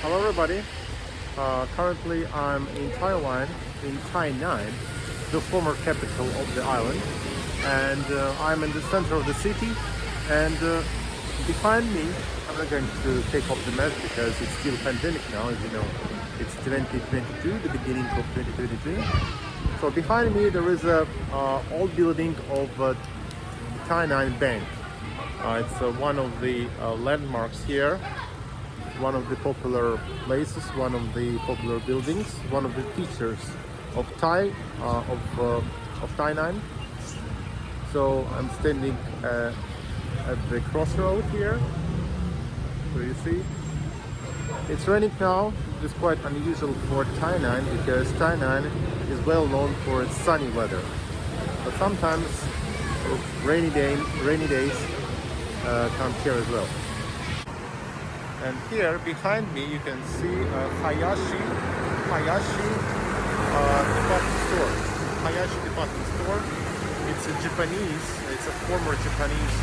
Hello everybody. Currently I'm in Taiwan, in Tainan, the former capital of the island. And I'm in the center of the city. And behind me, I'm not going to take off the mask because it's still pandemic now, as you know. It's 2022, the beginning of 2022. So behind me there is a old building of Tainan Bank. It's one of the landmarks here, one of the popular places, one of the popular buildings, one of the features of Tainan. So I'm standing at the crossroad here. So you see, it's raining now. It's quite unusual for Tainan because Tainan is well known for its sunny weather. But sometimes rainy days come here as well. And here behind me you can see Hayashi Department Store. Hayashi Department Store. It's a former Japanese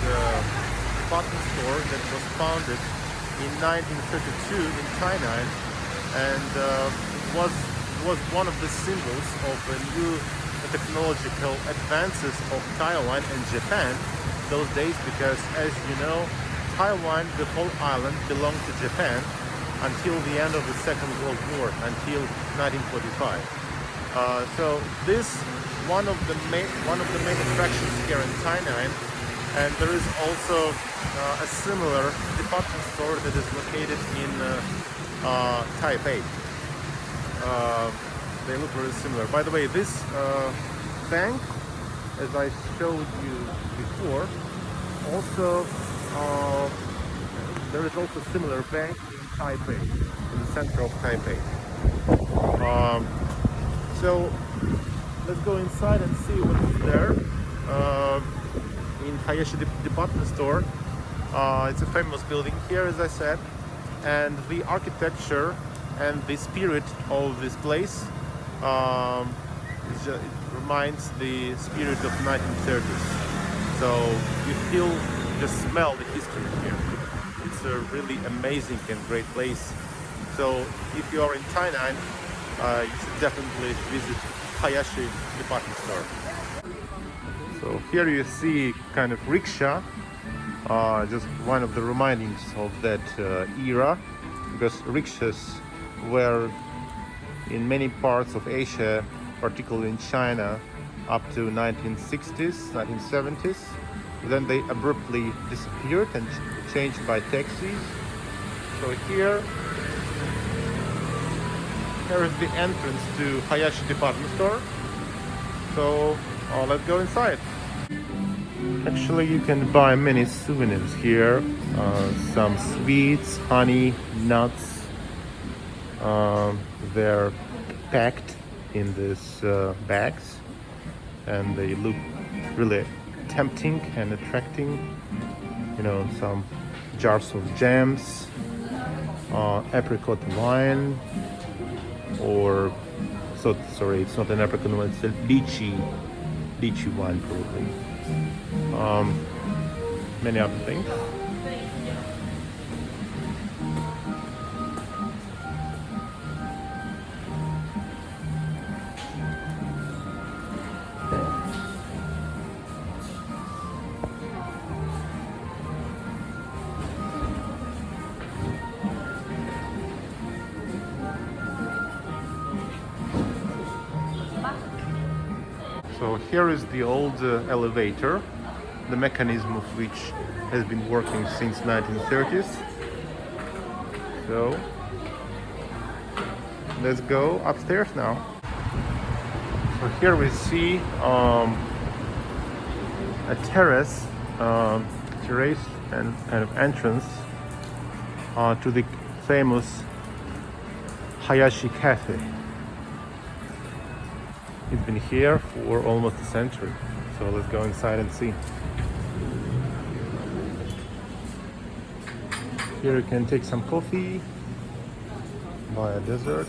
department store that was founded in 1932 in Tainan, and was one of the symbols of the new technological advances of Taiwan and Japan those days, because as you know, Taiwan, the whole island, belonged to Japan until the end of the Second World War, until 1945. So this one of the main attractions here in Tainan, and there is also a similar department store that is located in Taipei. They look very similar. By the way, this bank, as I showed you before, also there is also a similar bank in Taipei, in the center of Taipei. So let's go inside and see what is there in Hayashi Department Store. It's a famous building here, as I said, and the architecture and the spirit of this place it reminds the spirit of 1930s. So you feel, just smell the history here. It's a really amazing and great place. So if you are in Tainan, you should definitely visit Hayashi Department Store. So here you see kind of rickshaw, just one of the remindings of that era, because rickshaws were in many parts of Asia, particularly in China, up to 1960s, 1970s. Then they abruptly disappeared and changed by taxis. So here is the entrance to Hayashi Department Store. So let's go inside. Actually, you can buy many souvenirs here. Some sweets, honey, nuts. They're packed in these bags, and they look really tempting and attracting. You know, some jars of jams, apricot wine, or so sorry, it's not an apricot wine, it's a lychee wine probably. Many other things. So here is the old elevator, the mechanism of which has been working since 1930s. So let's go upstairs now. So here we see a terrace and kind of entrance to the famous Hayashi Cafe. It's been here for almost a century. So let's go inside and see. Here you can take some coffee, buy a dessert.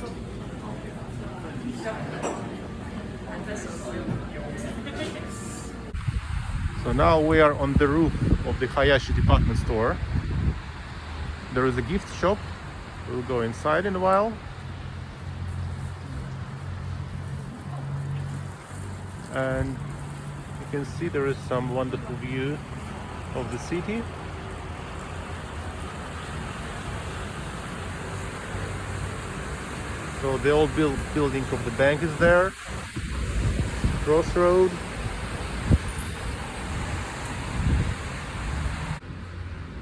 So now we are on the roof of the Hayashi Department Store. There is a gift shop We'll go inside in a while. And you can see there is some wonderful view of the city. So the old building of the bank is there. Crossroad.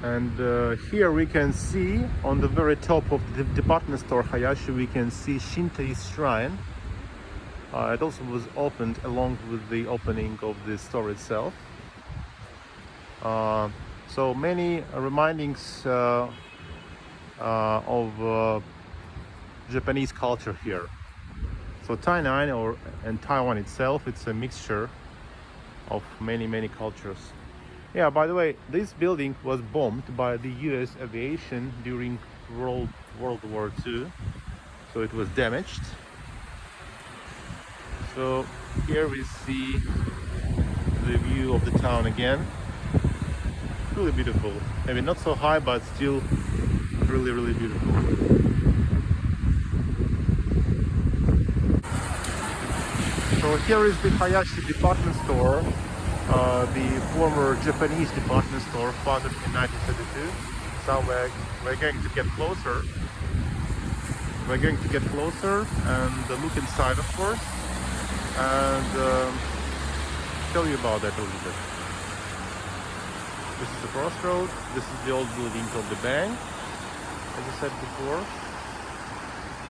And here we can see on the very top of the department store Hayashi, we can see Shinto Shrine. It also was opened along with the opening of the store itself. So many remindings of Japanese culture here. So Tainan and Taiwan itself, it's a mixture of many cultures. Yeah, by the way, this building was bombed by the US aviation during World War II, so it was damaged. So here we see the view of the town again. Really beautiful. Maybe not so high, but still really beautiful. So here is the Hayashi Department Store, the former Japanese department store founded in 1932. So we're going to get closer. We're going to get closer and look inside, of course, and tell you about that a little bit. This is the crossroad. This is the old building of the bank, as I said before.